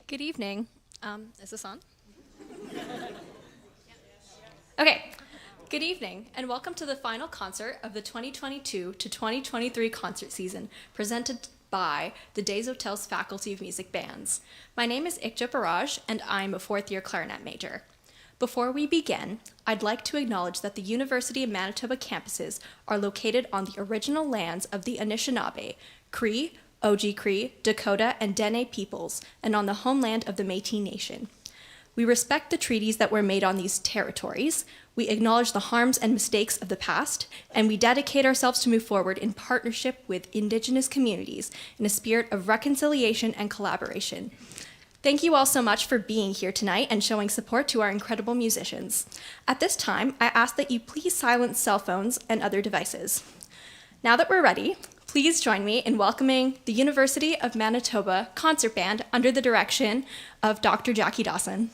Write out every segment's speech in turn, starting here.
Good evening. Is this on? Okay. Good evening, and welcome to the final concert of the 2022 to 2023 concert season, presented by the Des Hotels Faculty of Music Bands. My name is Ikja Barrage, and I'm a fourth-year clarinet major. Before we begin, I'd like to acknowledge that the University of Manitoba campuses are located on the original lands of the Anishinaabe, Cree, Oji-Cree, Dakota, and Dene peoples, and on the homeland of the Métis Nation. We respect the treaties that were made on these territories, we acknowledge the harms and mistakes of the past, and we dedicate ourselves to move forward in partnership with Indigenous communities in a spirit of reconciliation and collaboration. Thank you all so much for being here tonight and showing support to our incredible musicians. At this time, I ask that you please silence cell phones and other devices. Now that we're ready, please join me in welcoming the University of Manitoba Concert Band under the direction of Dr. Jackie Dawson.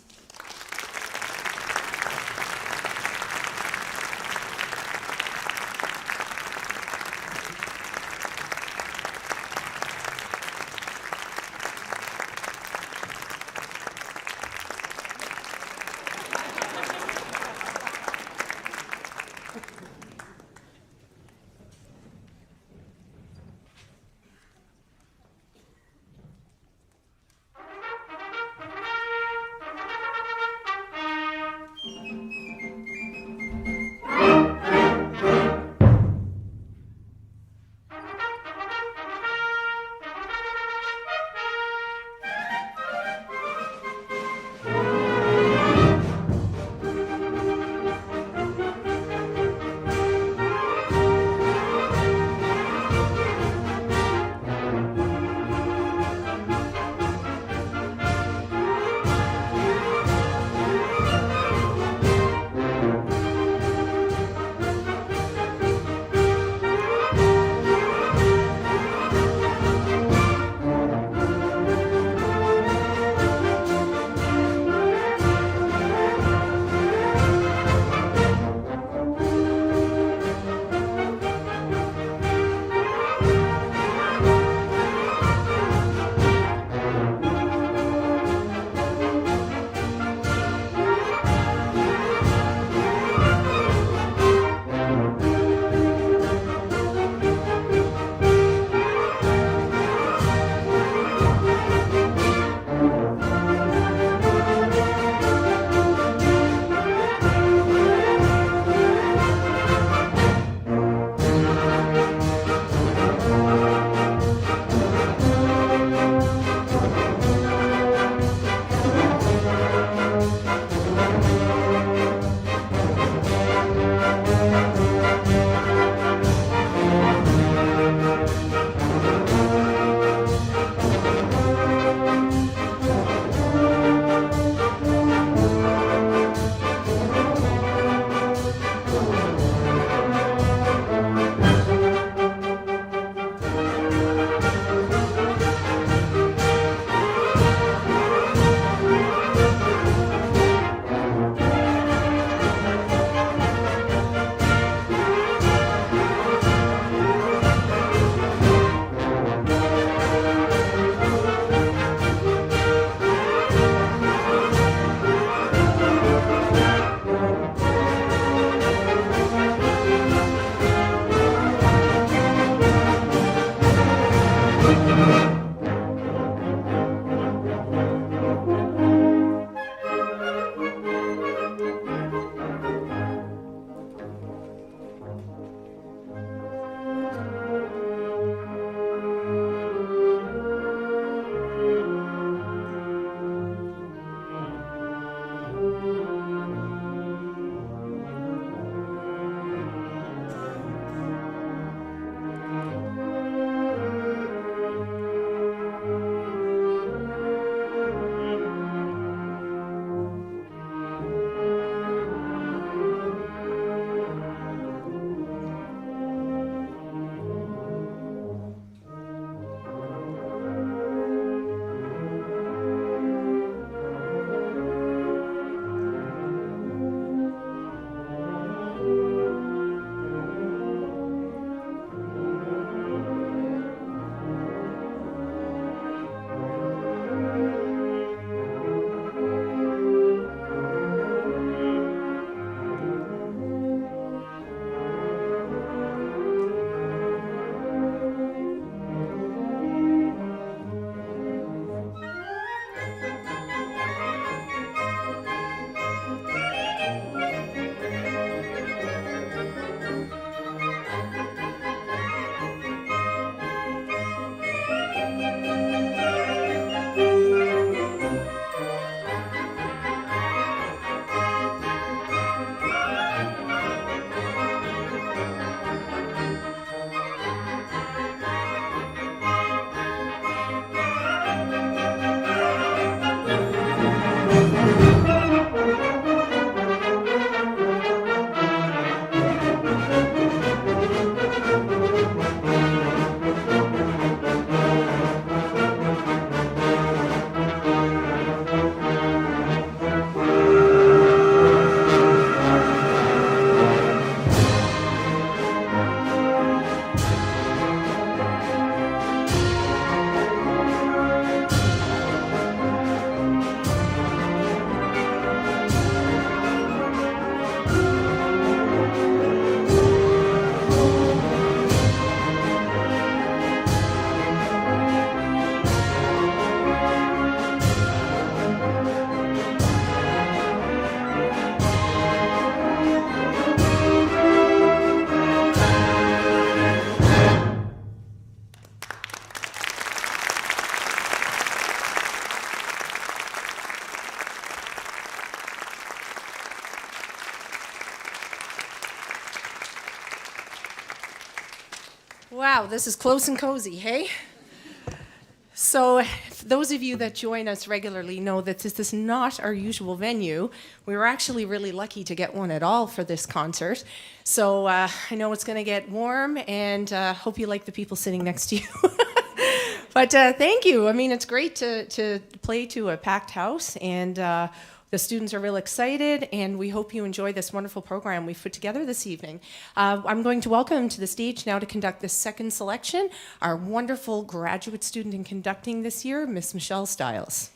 Wow, this is close and cozy, hey? So those of you that join us regularly know that this is not our usual venue. We were actually really lucky to get one at all for this concert. So I know it's going to get warm, and hope you like the people sitting next to you. But thank you. I mean, it's great to play to a packed house, and the students are real excited, and we hope you enjoy this wonderful program we've put together this evening. I'm going to welcome to the stage now to conduct the second selection, our wonderful graduate student in conducting this year, Miss Michelle Stiles.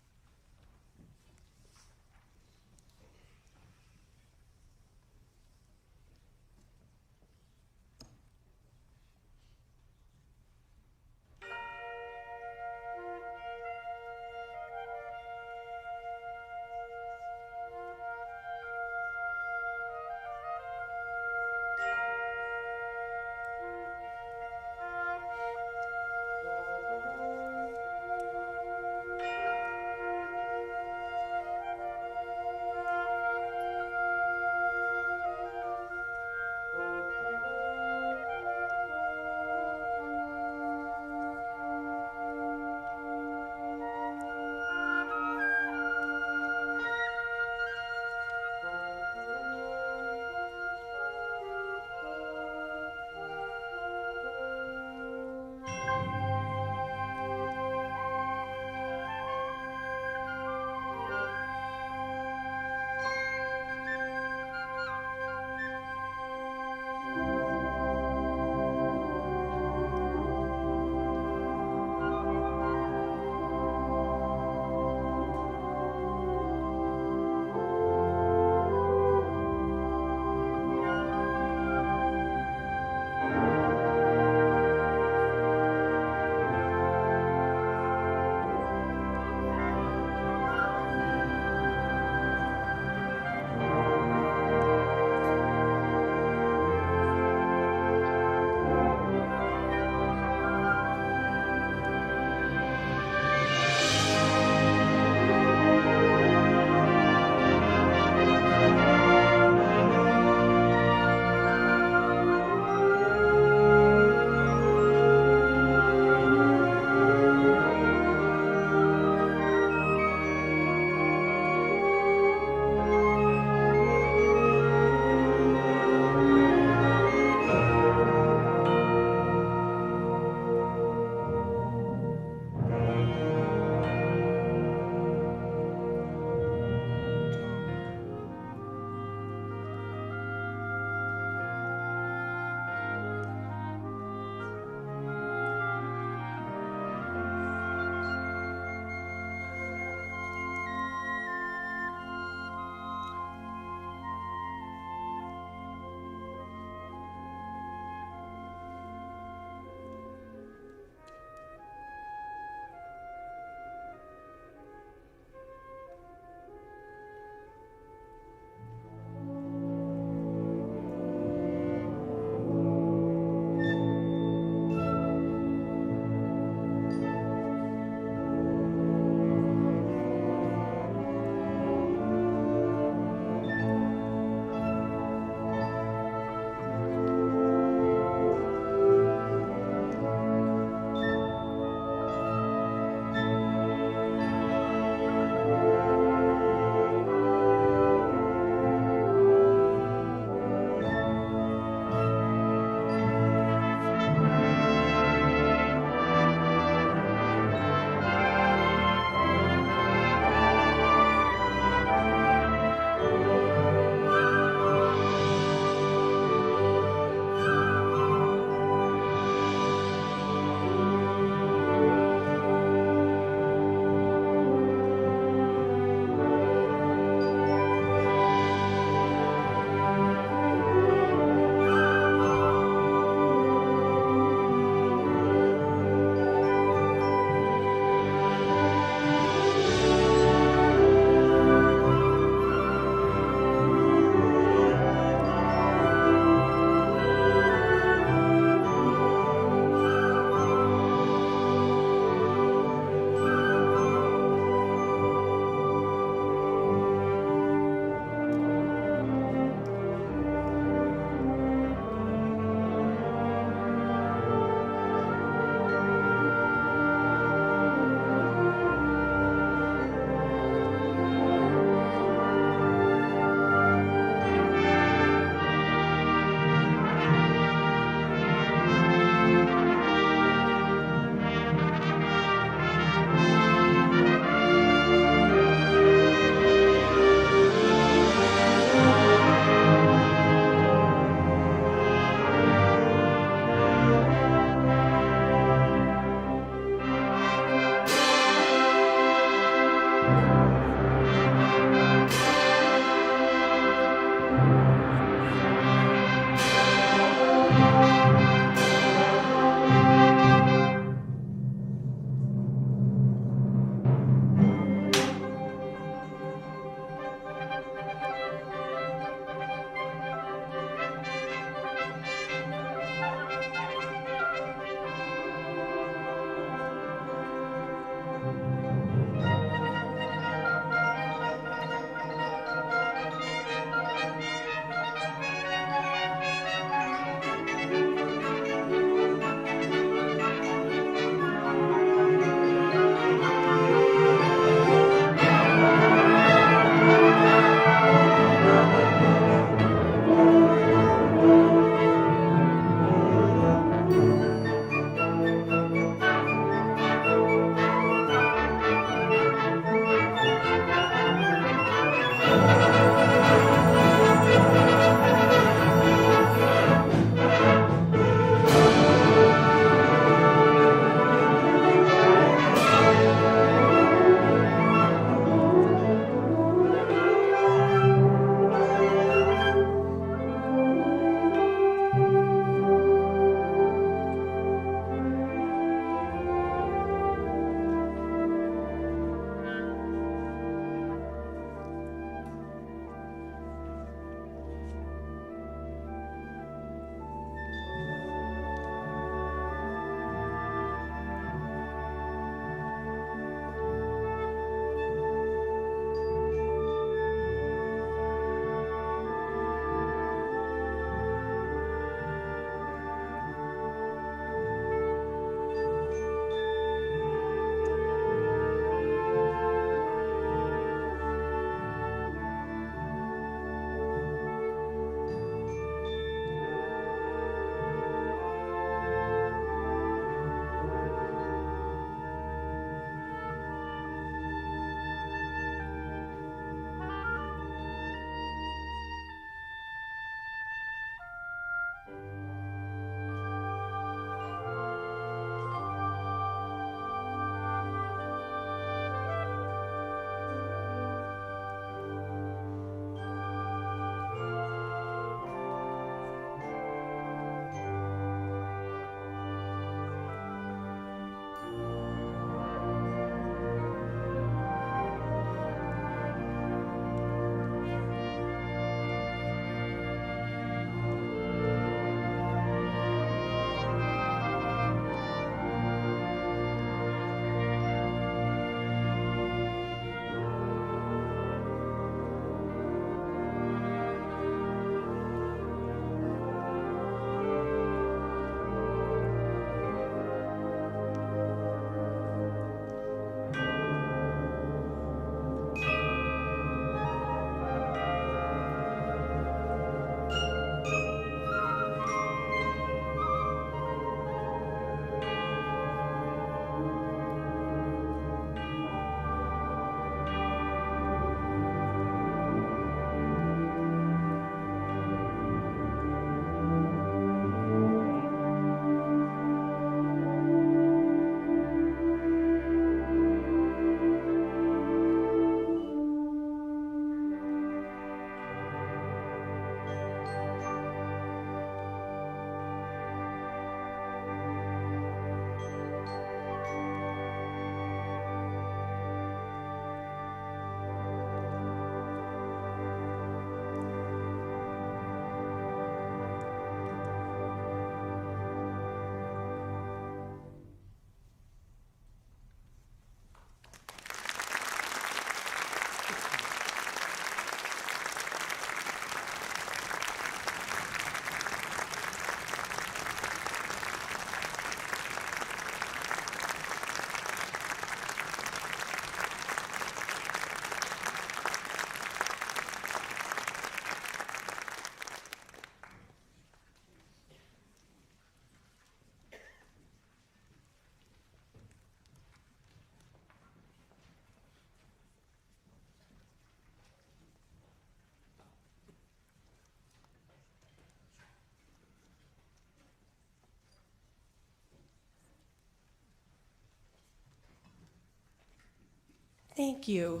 Thank you.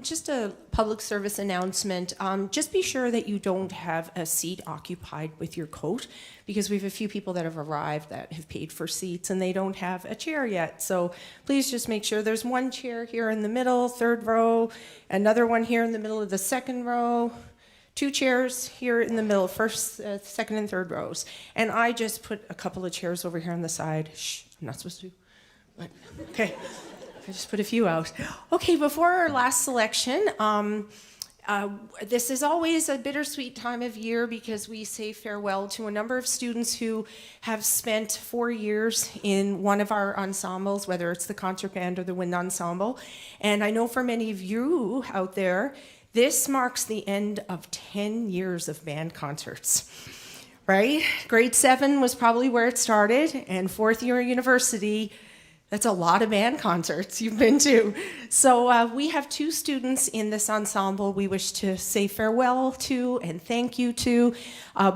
Just a public service announcement. Just be sure that you don't have a seat occupied with your coat, because we have a few people that have arrived that have paid for seats and they don't have a chair yet. So please just make sure there's one chair here in the middle, third row, another one here in the middle of the second row, two chairs here in the middle, first, second, and third rows. And I just put a couple of chairs over here on the side. Shh, I'm not supposed to. But, okay. I just put a few out. Okay, before our last selection, this is always a bittersweet time of year because we say farewell to a number of students who have spent 4 years in one of our ensembles, whether it's the concert band or the wind ensemble. And I know for many of you out there, this marks the end of 10 years of band concerts. Right? Grade 7 was probably where it started, and fourth year university. That's a lot of band concerts you've been to. So we have 2 students in this ensemble we wish to say farewell to and thank you to.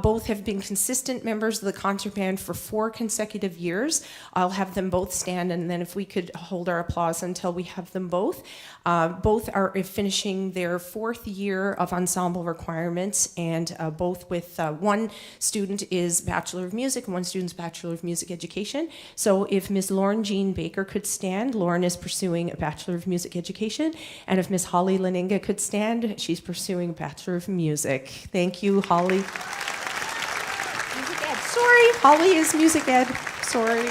Both have been consistent members of the concert band for 4 consecutive years. I'll have them both stand, and then if we could hold our applause until we have them both. Both are finishing their 4th year of ensemble requirements, and both with one student is Bachelor of Music and one student's Bachelor of Music Education. So if Ms. Lauren Jean Baker could stand, Lauren is pursuing a Bachelor of Music Education, and if Ms. Holly Leninga could stand, she's pursuing a Bachelor of Music. Thank you, Holly. Music Ed. Sorry, Holly is Music Ed. Sorry.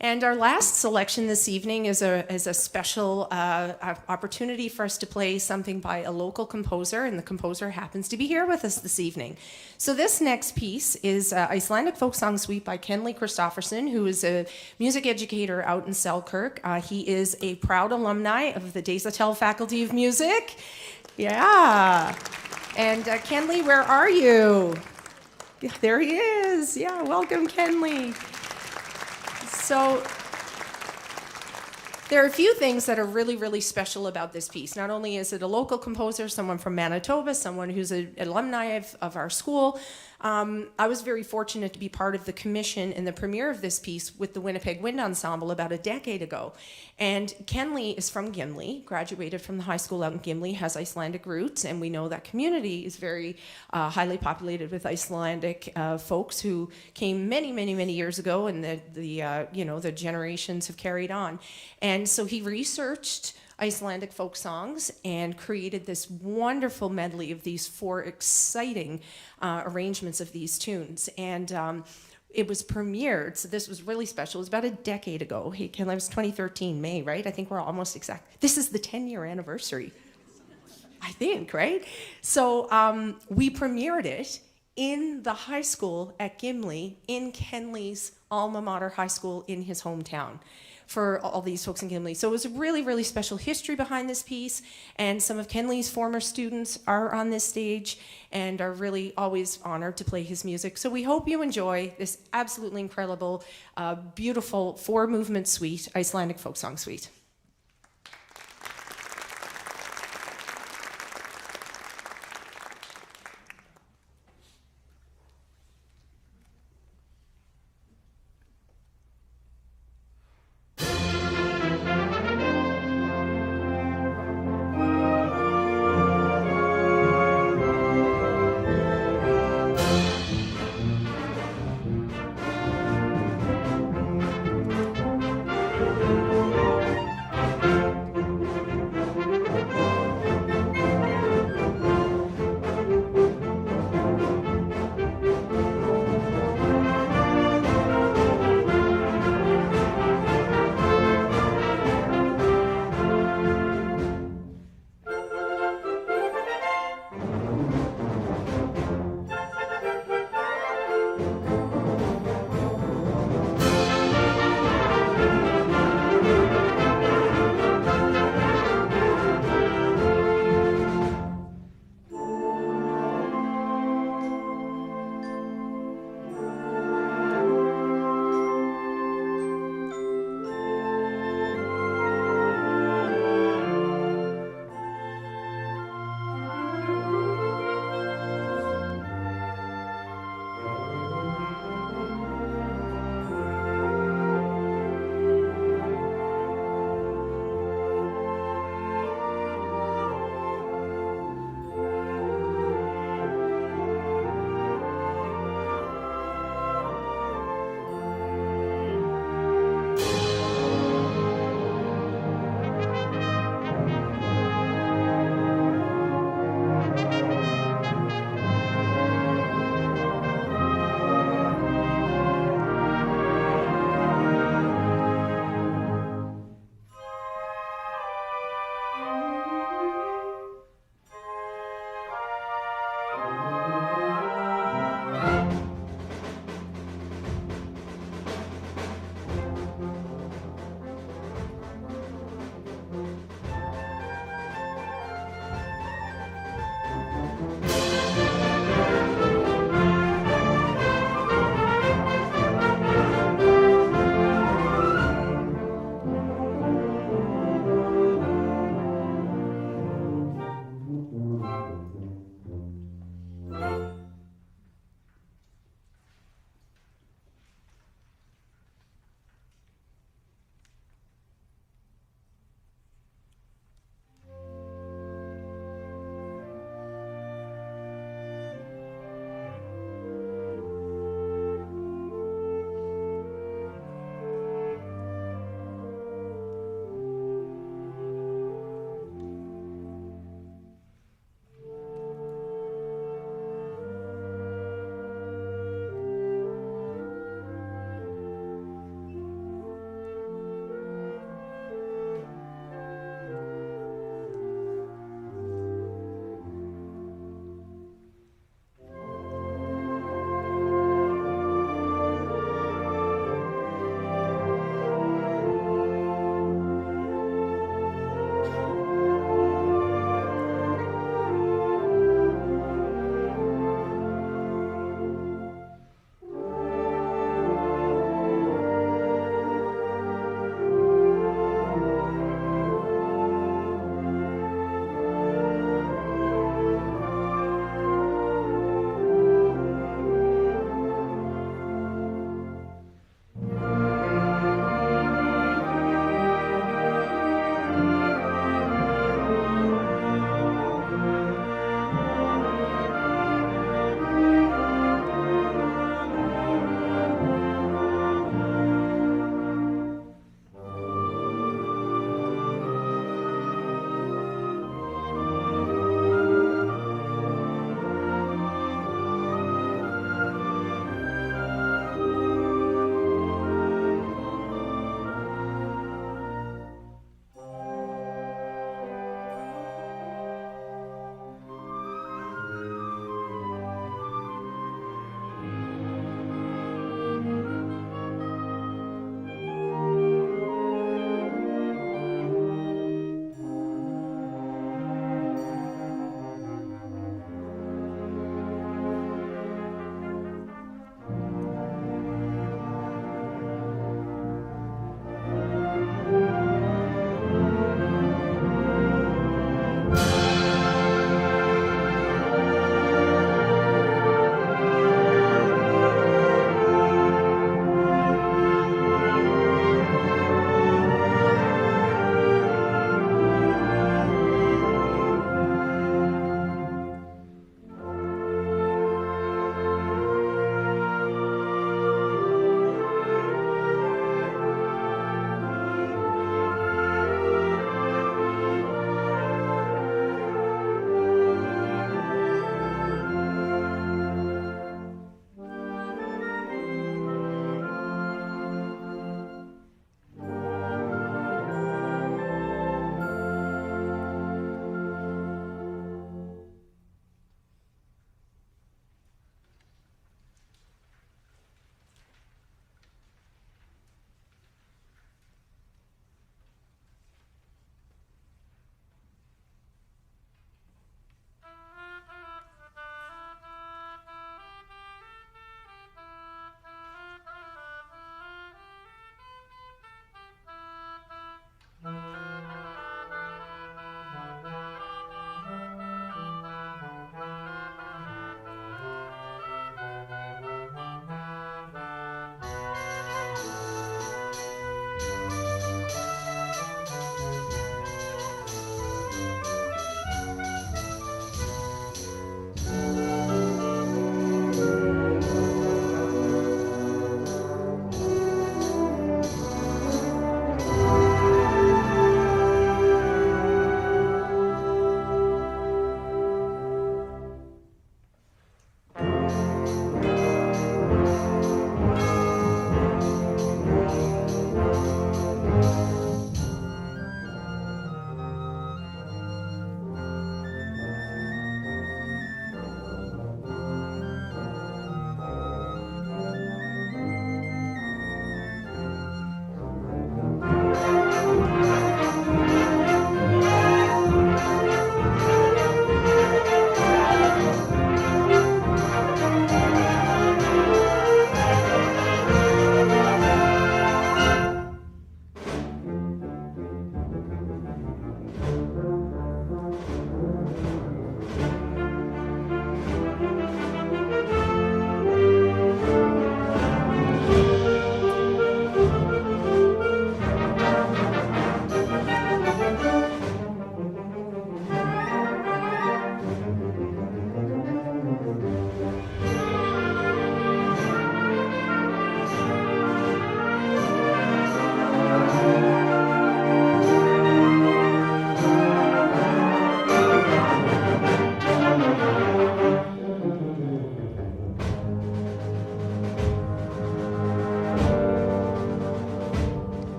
And our last selection this evening is a special opportunity for us to play something by a local composer, and the composer happens to be here with us this evening. So this next piece is Icelandic Folk Song Suite by Kenley Kristofferson, who is a music educator out in Selkirk. He is a proud alumni of the Daugherty Faculty of Music. Yeah. And Kenley, where are you? Yeah, there he is. Yeah, welcome, Kenley. So there are a few things that are really, really special about this piece. Not only is it a local composer, someone from Manitoba, someone who's an alumni of our school. I was very fortunate to be part of the commission and the premiere of this piece with the Winnipeg Wind Ensemble about a decade ago. And Kenley is from Gimli, graduated from the high school out in Gimli, has Icelandic roots, and we know that community is very highly populated with Icelandic folks who came many, many, many years ago, and the generations have carried on. And so he researched Icelandic folk songs and created this wonderful medley of these 4 exciting arrangements of these tunes. And it was premiered, so this was really special. It was about a decade ago. Hey, Ken, it was 2013, May, right? I think we're almost exact. This is the 10-year anniversary, I think, right? So we premiered it in the high school at Gimli, in Kenley's alma mater high school in his hometown, for all these folks in Gimli. So it was a really, really special history behind this piece, and some of Kenley's former students are on this stage and are really always honored to play his music. So we hope you enjoy this absolutely incredible, beautiful 4-movement suite, Icelandic Folk Song Suite.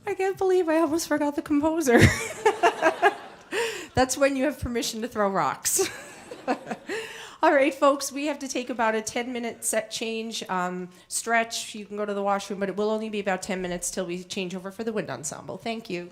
I can't believe I almost forgot the composer. That's when you have permission to throw rocks. All right, folks, we have to take about a 10-minute set change, stretch. You can go to the washroom, but it will only be about 10 minutes till we change over for the wind ensemble. Thank you.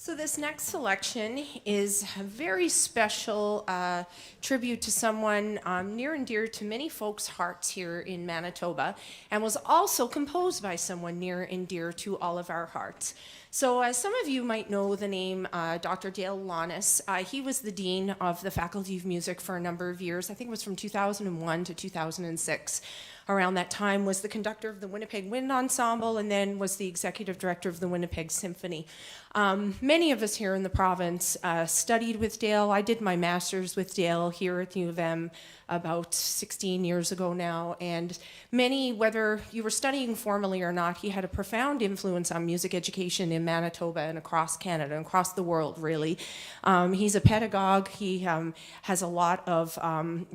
So this next selection is a very special tribute to someone near and dear to many folks' hearts here in Manitoba, and was also composed by someone near and dear to all of our hearts. So as some of you might know the name Dr. Dale Launis, he was the Dean of the Faculty of Music for a number of years. I think it was from 2001 to 2006. Around that time was the conductor of the Winnipeg Wind Ensemble, and then was the executive director of the Winnipeg Symphony. Many of us here in the province studied with Dale. I did my master's with Dale here at the U of M about 16 years ago now, and many, whether you were studying formally or not, he had a profound influence on music education in Manitoba and across Canada and across the world, really. He's a pedagogue. He has a lot of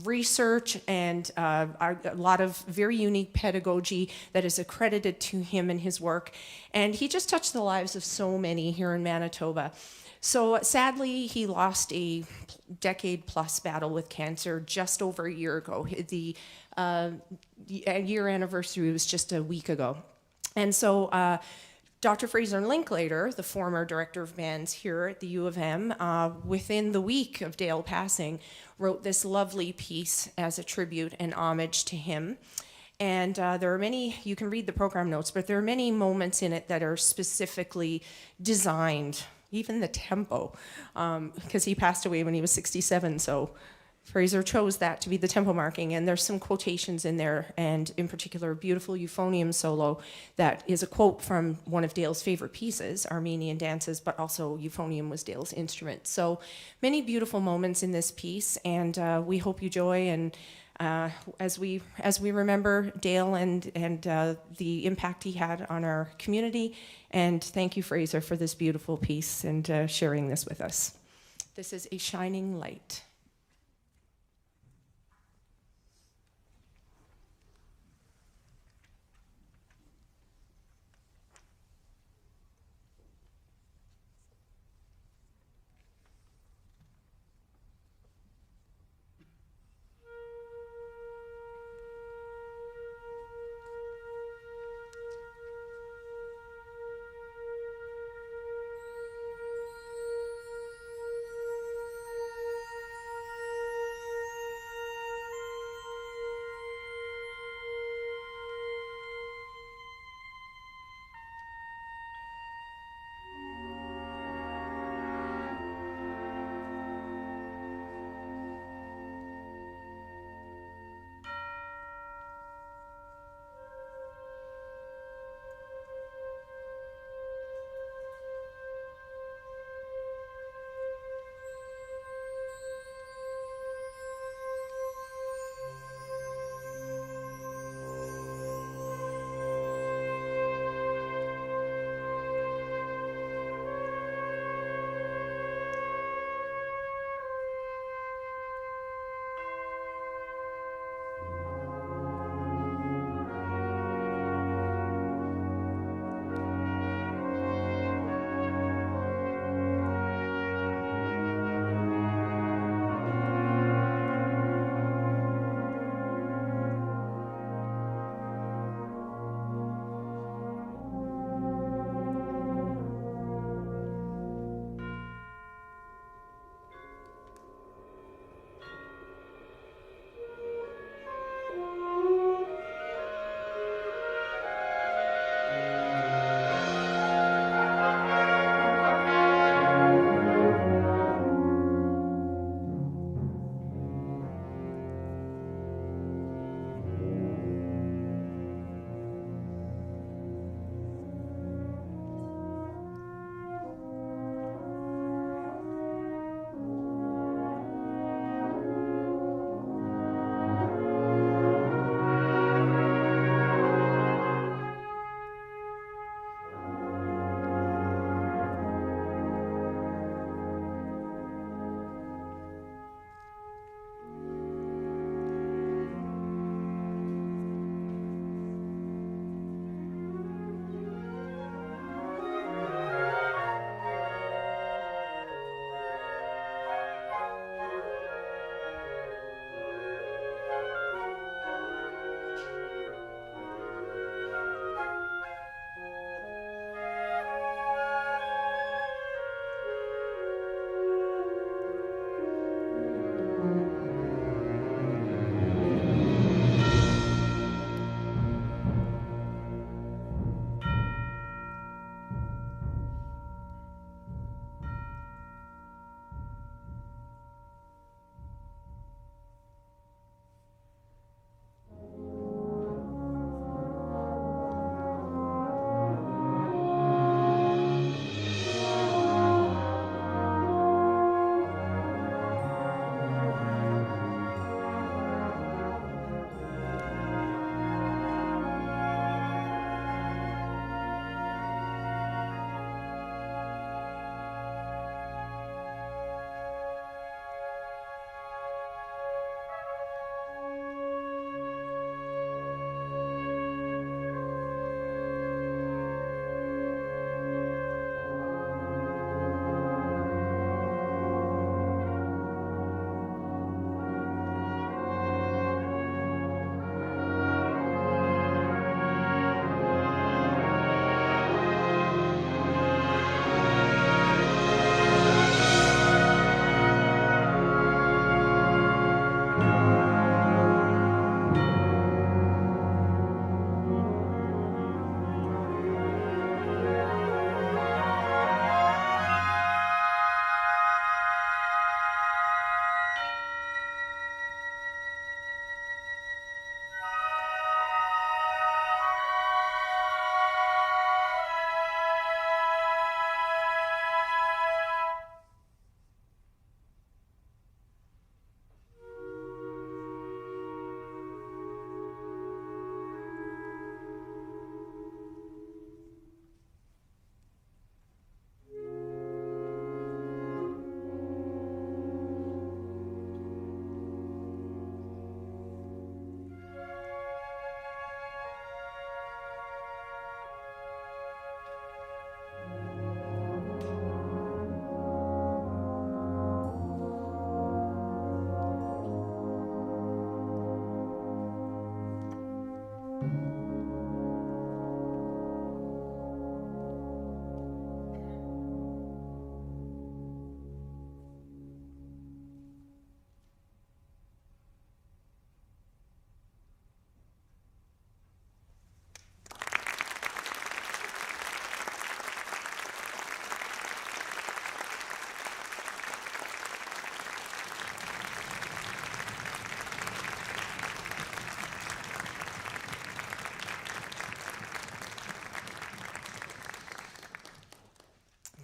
research and a lot of very unique pedagogy that is accredited to him and his work, and he just touched the lives of so many here in Manitoba. So sadly, he lost a decade-plus battle with cancer just over a year ago. The year anniversary was just a week ago. And so Dr. Fraser Linklater, the former director of bands here at the U of M, within the week of Dale passing, wrote this lovely piece as a tribute and homage to him. And there are many, you can read the program notes, but there are many moments in it that are specifically designed, even the tempo, because he passed away when he was 67, so Fraser chose that to be the tempo marking, and there's some quotations in there, and in particular a beautiful euphonium solo that is a quote from one of Dale's favorite pieces, Armenian Dances, but also euphonium was Dale's instrument. So many beautiful moments in this piece, and we hope you enjoy, and as we remember Dale and the impact he had on our community. And thank you, Fraser, for this beautiful piece and sharing this with us. This is A Shining Light.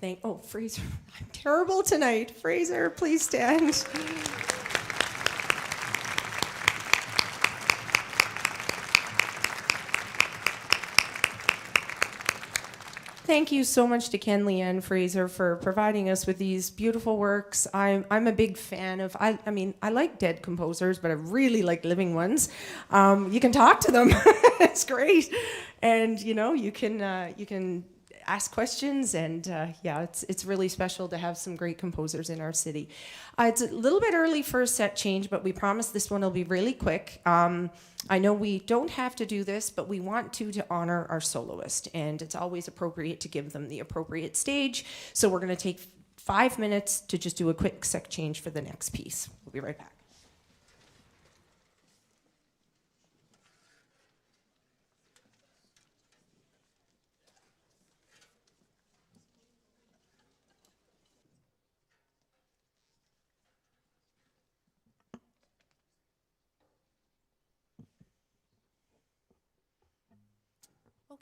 Fraser, I'm terrible tonight. Fraser, please stand. Thank you so much to Kenley and Fraser for providing us with these beautiful works. I'm a big fan of, I like dead composers, but I really like living ones. You can talk to them. It's great. And, you can ask questions, and it's really special to have some great composers in our city. It's a little bit early for a set change, but we promise this one will be really quick. I know we don't have to do this, but we want to honor our soloist, and it's always appropriate to give them the appropriate stage. So we're going to take 5 minutes to just do a quick sec change for the next piece. We'll be right back.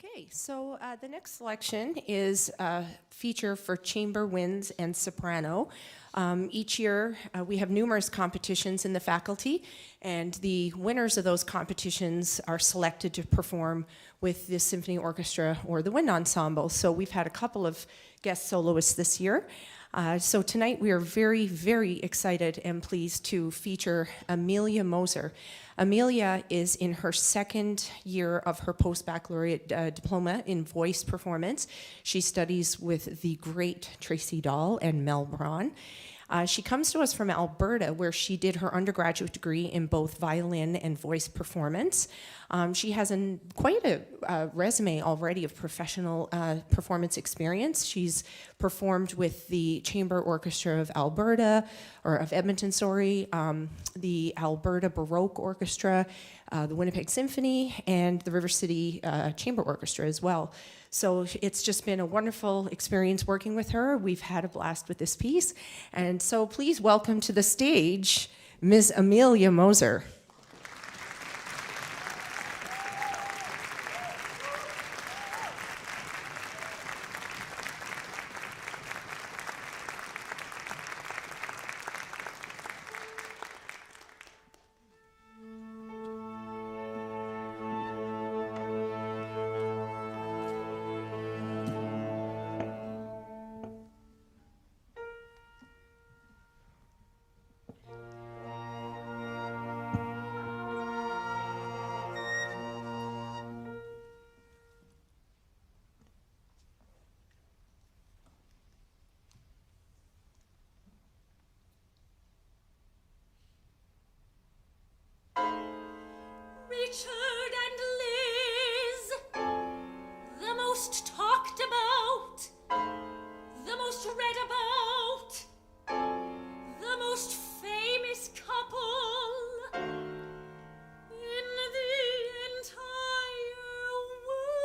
Okay, so the next selection is a feature for chamber winds and soprano. Each year we have numerous competitions in the faculty, and the winners of those competitions are selected to perform with the symphony orchestra or the wind ensemble. So we've had a couple of guest soloists this year. So tonight we are very, very excited and pleased to feature Amelia Moser. Amelia is in her second year of her post-baccalaureate diploma in voice performance. She studies with the great Tracy Dahl and Mel Braun. She comes to us from Alberta, where she did her undergraduate degree in both violin and voice performance. She has quite a resume already of professional performance experience. She's performed with the Chamber Orchestra of Edmonton, the Alberta Baroque Orchestra, the Winnipeg Symphony, and the River City Chamber Orchestra as well. So it's just been a wonderful experience working with her. We've had a blast with this piece. And so please welcome to the stage Ms. Amelia Moser. Richard and Liz, the most talked about, the most read about, the most famous couple in the entire world.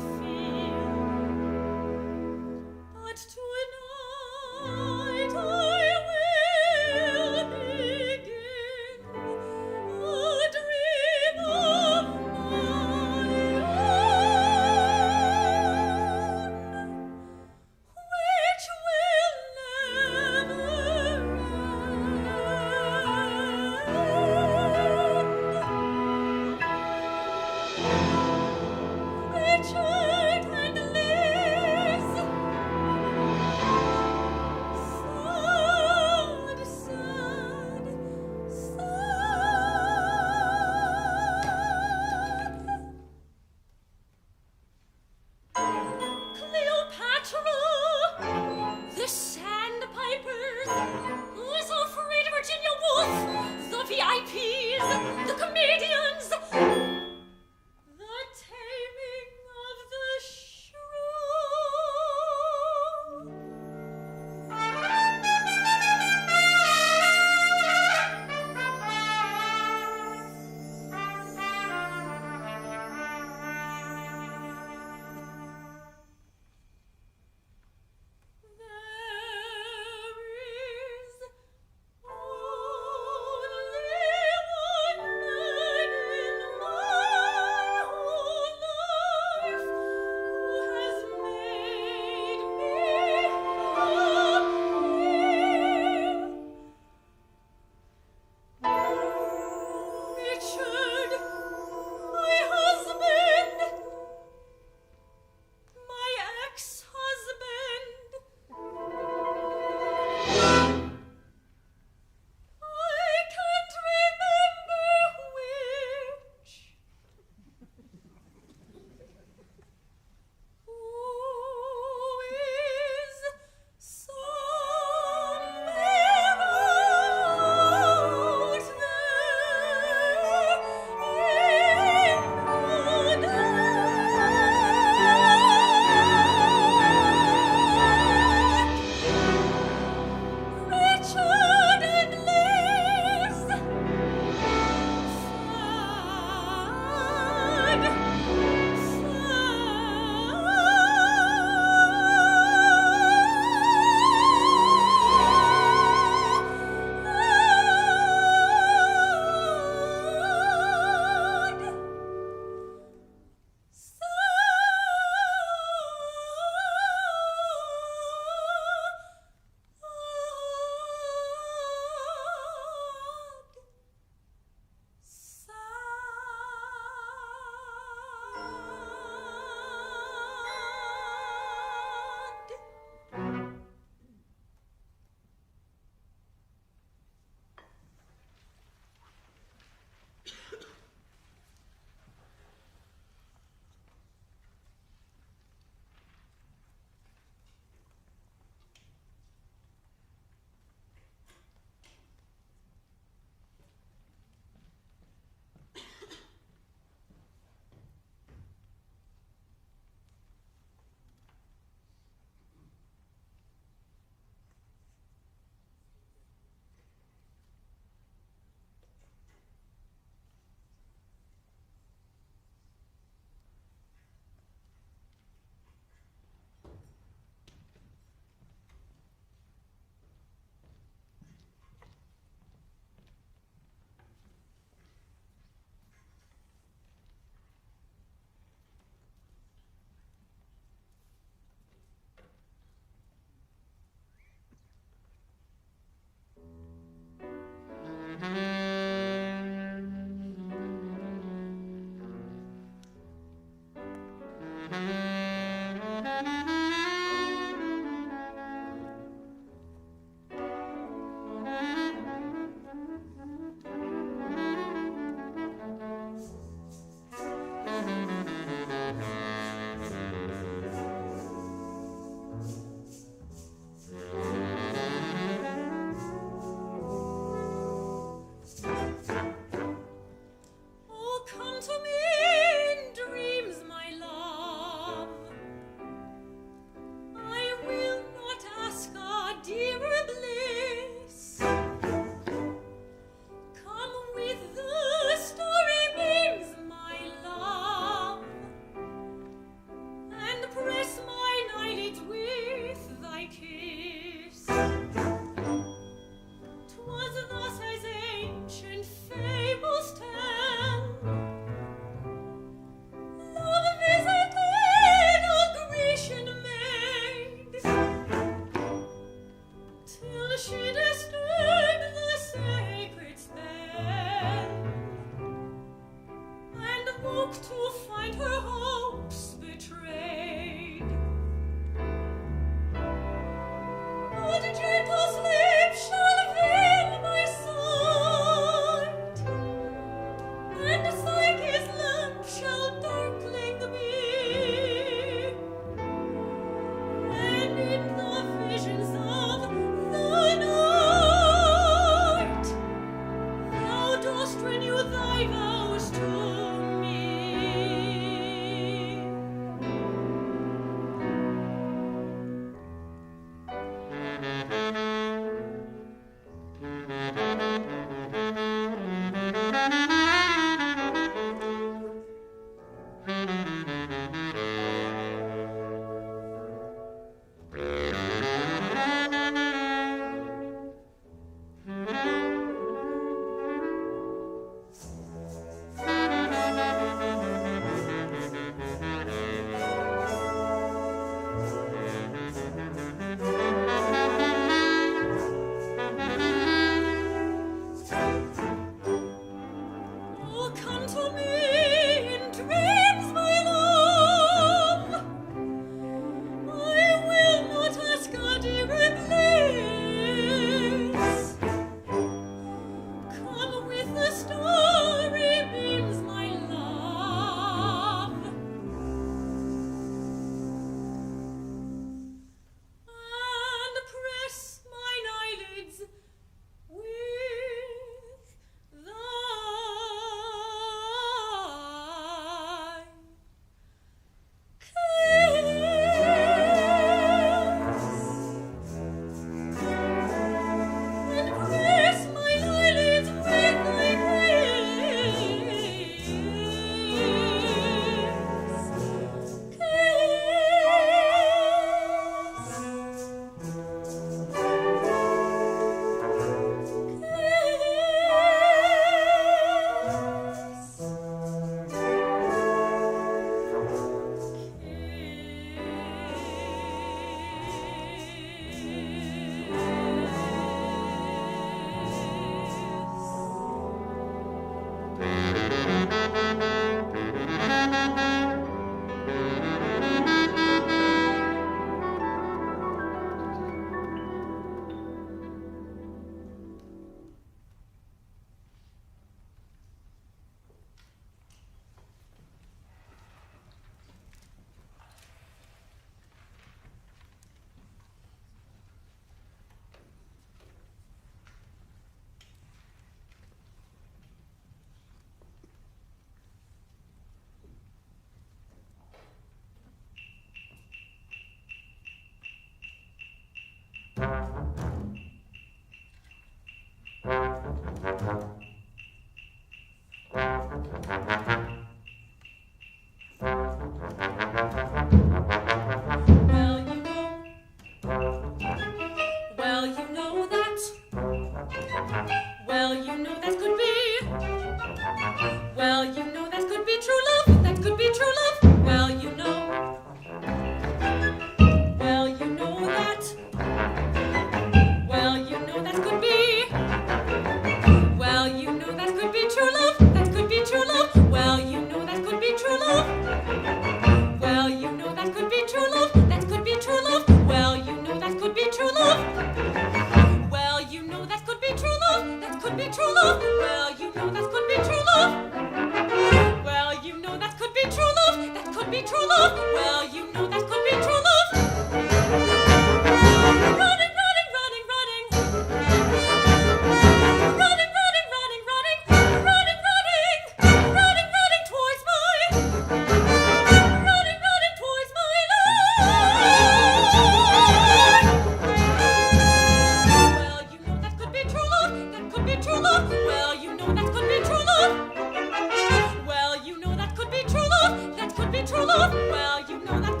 Well, you know that could be true love. That could be true love. Well, you know that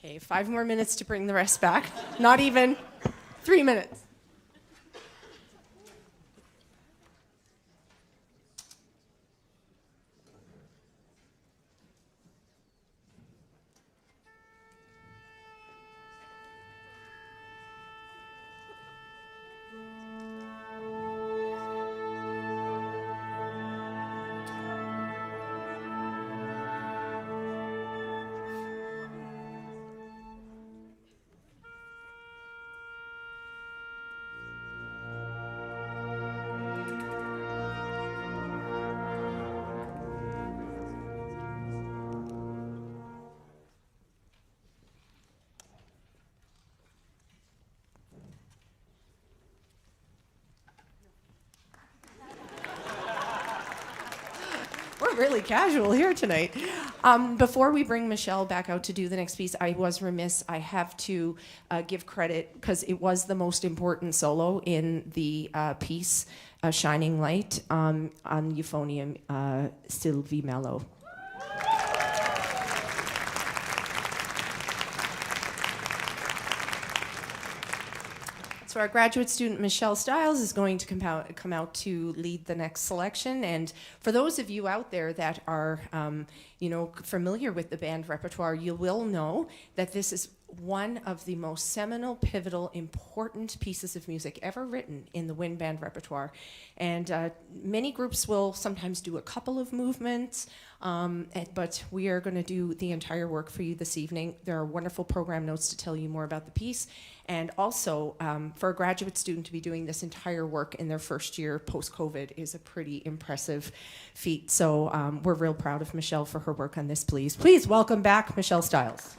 Okay, 5 more minutes to bring the rest back. Not even 3 minutes. We're really casual here tonight. Before we bring Michelle back out to do the next piece, I was remiss. I have to give credit because it was the most important solo in the piece, Shining Light, on euphonium, Sylvie Mello. So our graduate student, Michelle Stiles, is going to come out to lead the next selection. And for those of you out there that are, familiar with the band repertoire, you will know that this is one of the most seminal, pivotal, important pieces of music ever written in the wind band repertoire. And many groups will sometimes do a couple of movements, but we are going to do the entire work for you this evening. There are wonderful program notes to tell you more about the piece. And also, for a graduate student to be doing this entire work in their first year post-COVID is a pretty impressive feat. So we're real proud of Michelle for her work on this, please. Please welcome back Michelle Stiles.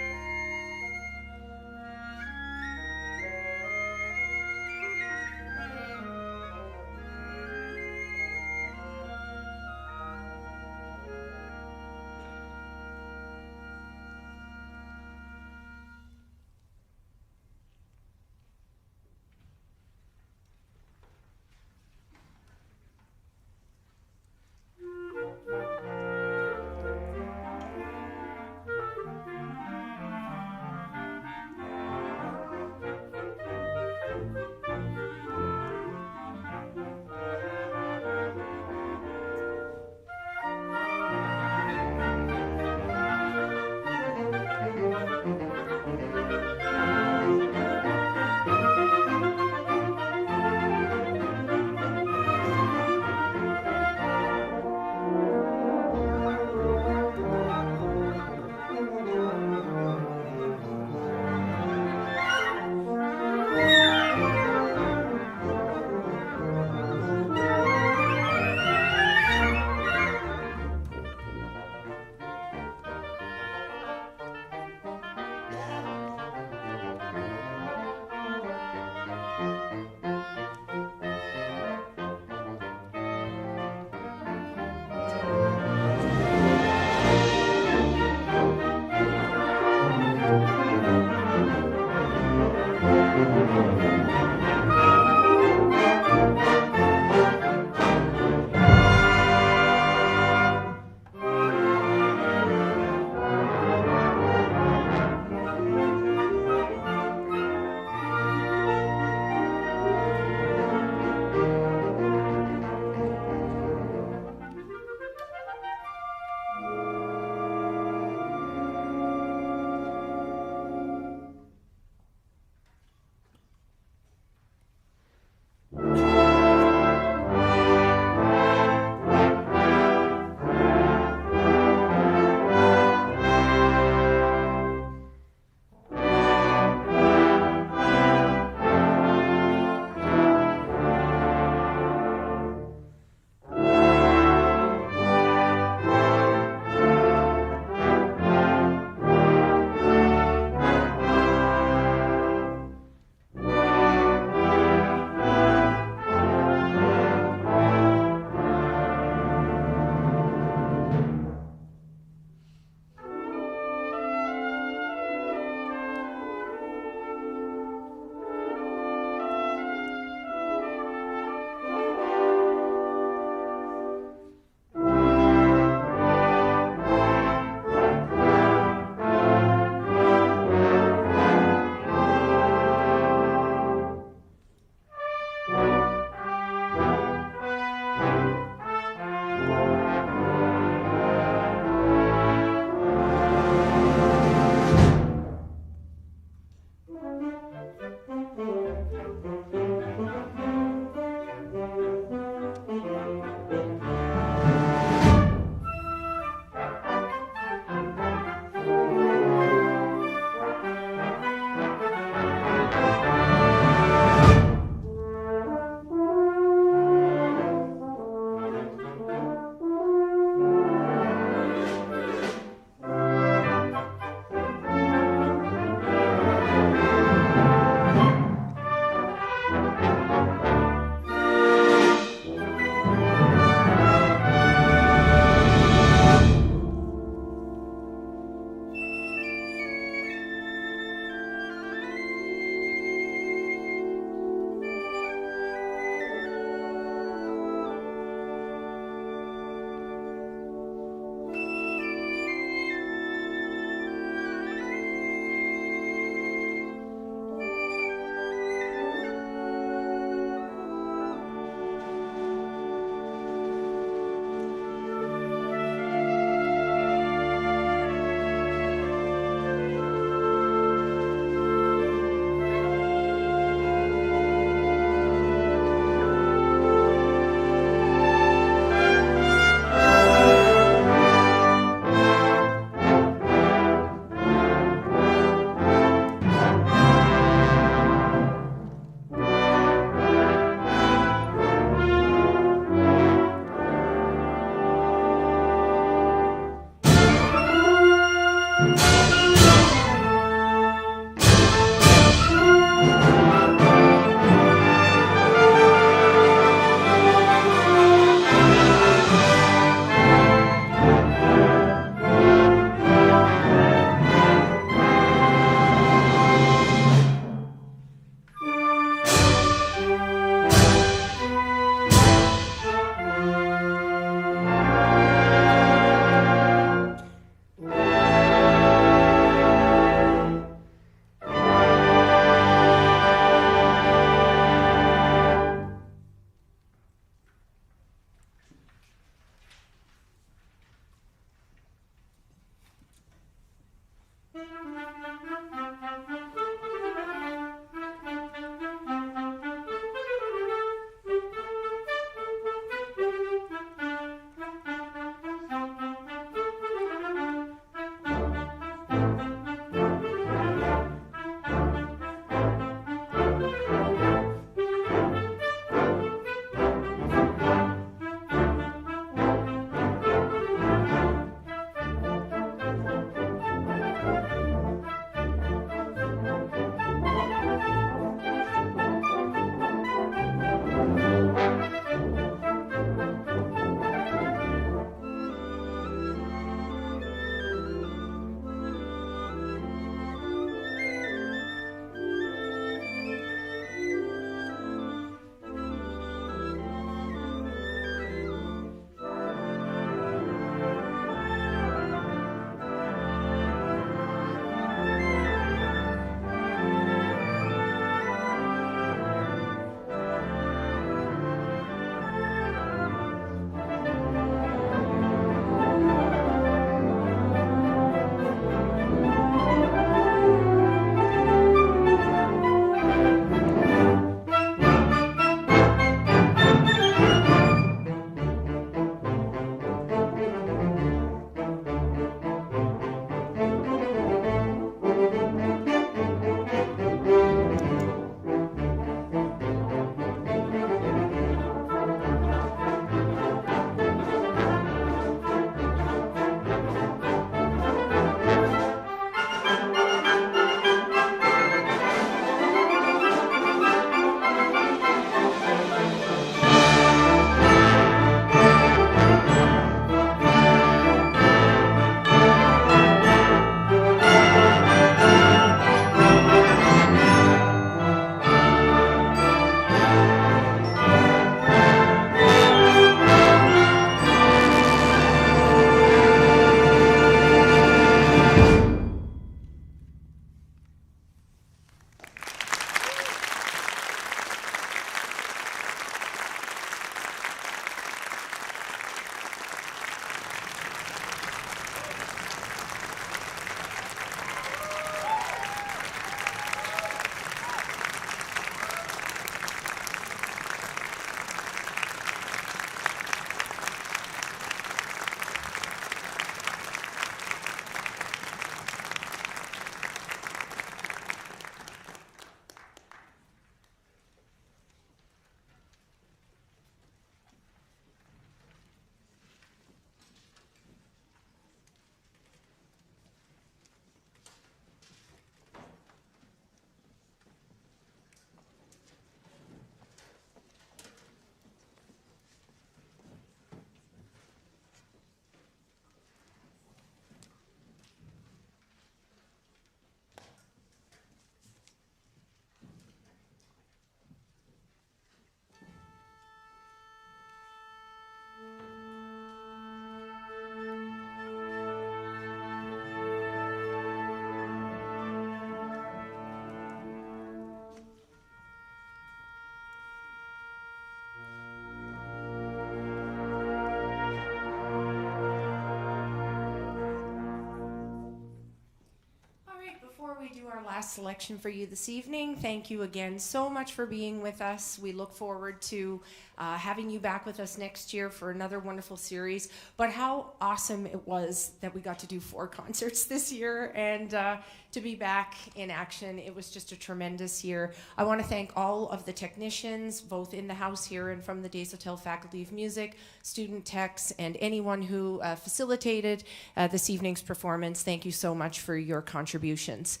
our last selection for you this evening. Thank you again so much for being with us. We look forward to having you back with us next year for another wonderful series. But how awesome it was that we got to do 4 concerts this year and to be back in action. It was just a tremendous year. I want to thank all of the technicians, both in the house here and from the Des Hotels Faculty of Music, student techs, and anyone who facilitated this evening's performance. Thank you so much for your contributions.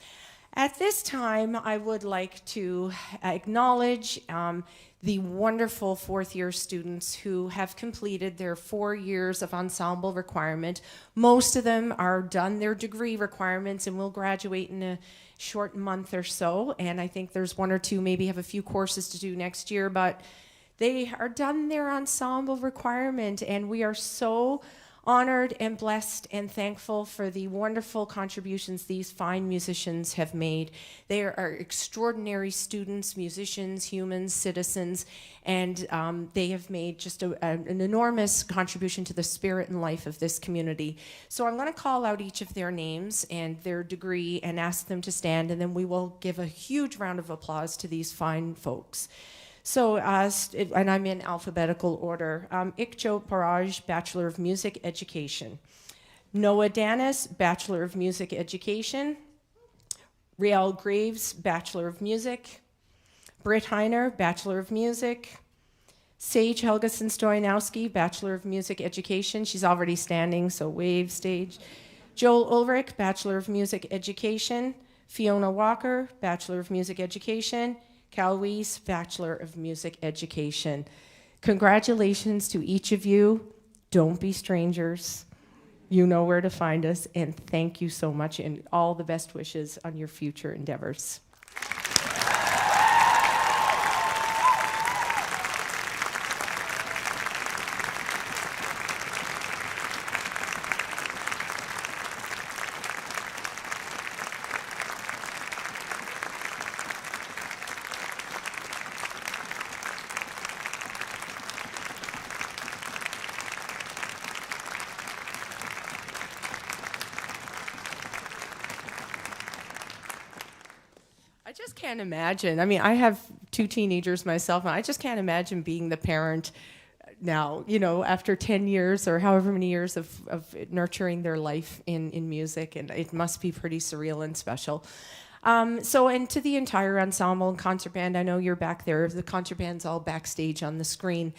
At this time, I would like to acknowledge the wonderful fourth-year students who have completed their 4 years of ensemble requirement. Most of them are done their degree requirements and will graduate in a short month or so. And I think there's 1 or 2, maybe have a few courses to do next year, but they are done their ensemble requirement, and we are so honored and blessed and thankful for the wonderful contributions these fine musicians have made. They are extraordinary students, musicians, humans, citizens, and they have made just an enormous contribution to the spirit and life of this community. So I'm going to call out each of their names and their degree and ask them to stand, and then we will give a huge round of applause to these fine folks. So, and I'm in alphabetical order. Ikjo Paraj, Bachelor of Music Education. Noah Danis, Bachelor of Music Education. Riel Graves, Bachelor of Music. Britt Heiner, Bachelor of Music. Sage Helgeson Stoyanowski, Bachelor of Music Education. She's already standing, so wave stage. Joel Ulrich, Bachelor of Music Education. Fiona Walker, Bachelor of Music Education. Cal Weiss, Bachelor of Music Education. Congratulations to each of you. Don't be strangers. You know where to find us, and thank you so much, and all the best wishes on your future endeavors. I just can't imagine. I mean, I have 2 teenagers myself, and I just can't imagine being the parent now, you know, after 10 years or however many years of nurturing their life in music, and it must be pretty surreal and special. And to the entire ensemble and concert band, I know you're back there. The concert band's all backstage on the screen.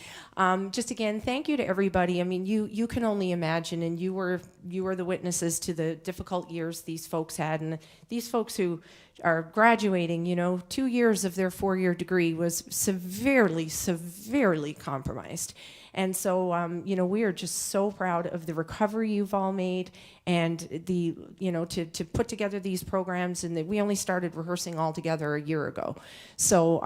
Just again, thank you to everybody. I mean, you can only imagine, and you were the witnesses to the difficult years these folks had, and these folks who are graduating, you know, 2 years of their 4-year degree was severely, severely compromised. And so, you know, we are just so proud of the recovery you've all made, and the, you know, to put together these programs, and that we only started rehearsing all together a year ago. So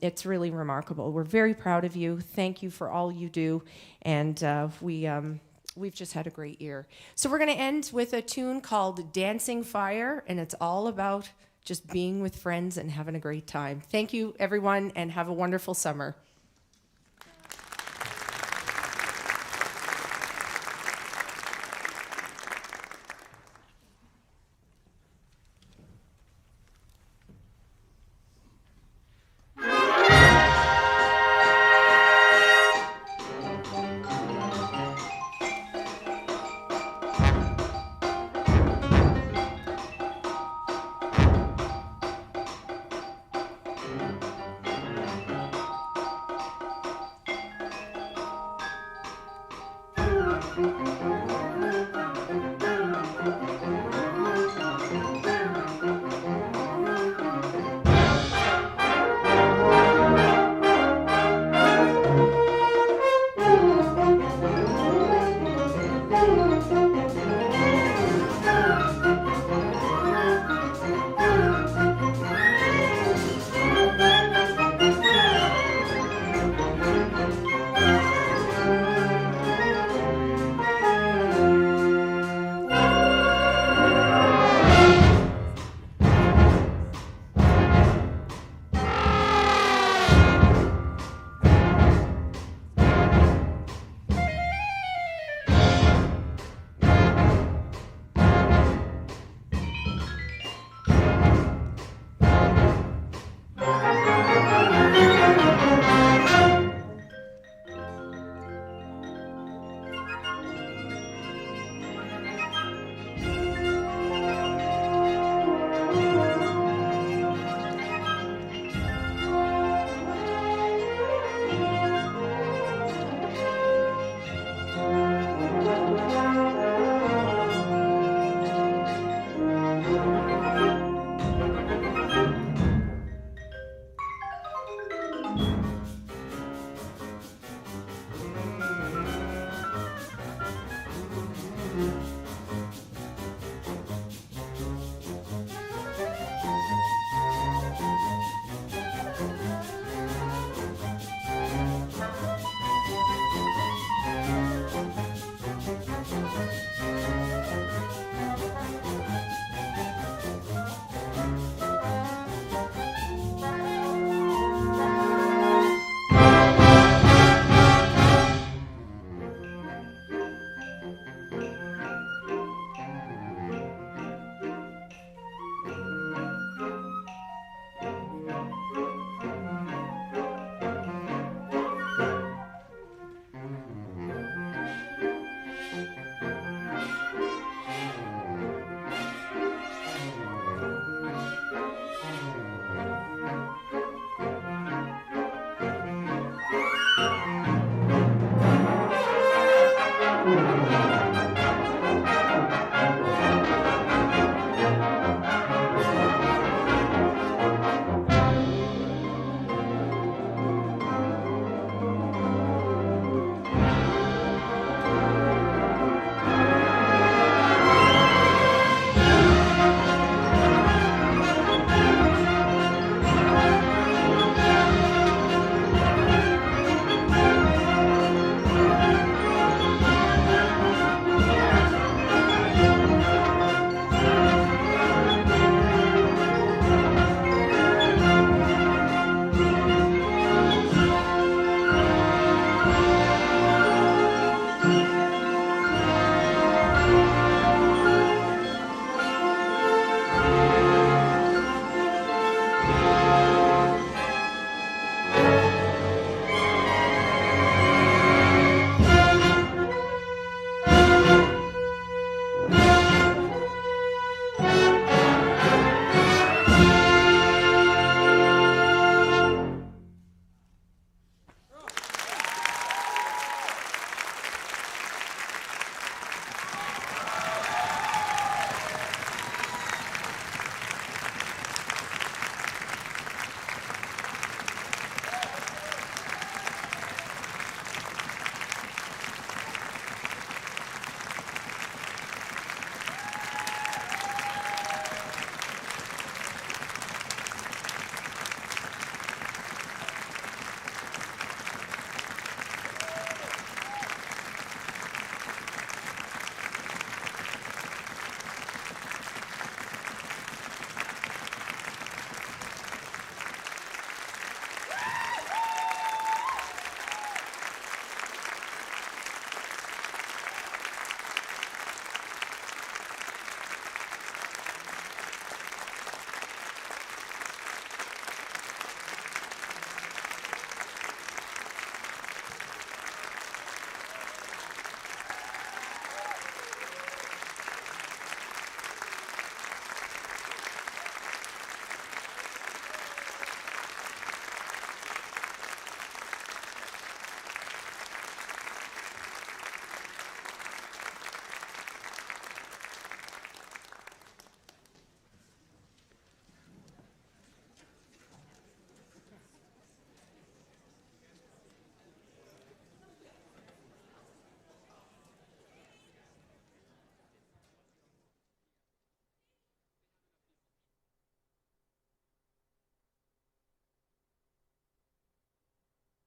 it's really remarkable. We're very proud of you. Thank you for all you do, and we've just had a great year. So we're going to end with a tune called Dancing Fire, and it's all about just being with friends and having a great time. Thank you, everyone, and have a wonderful summer. Thank you.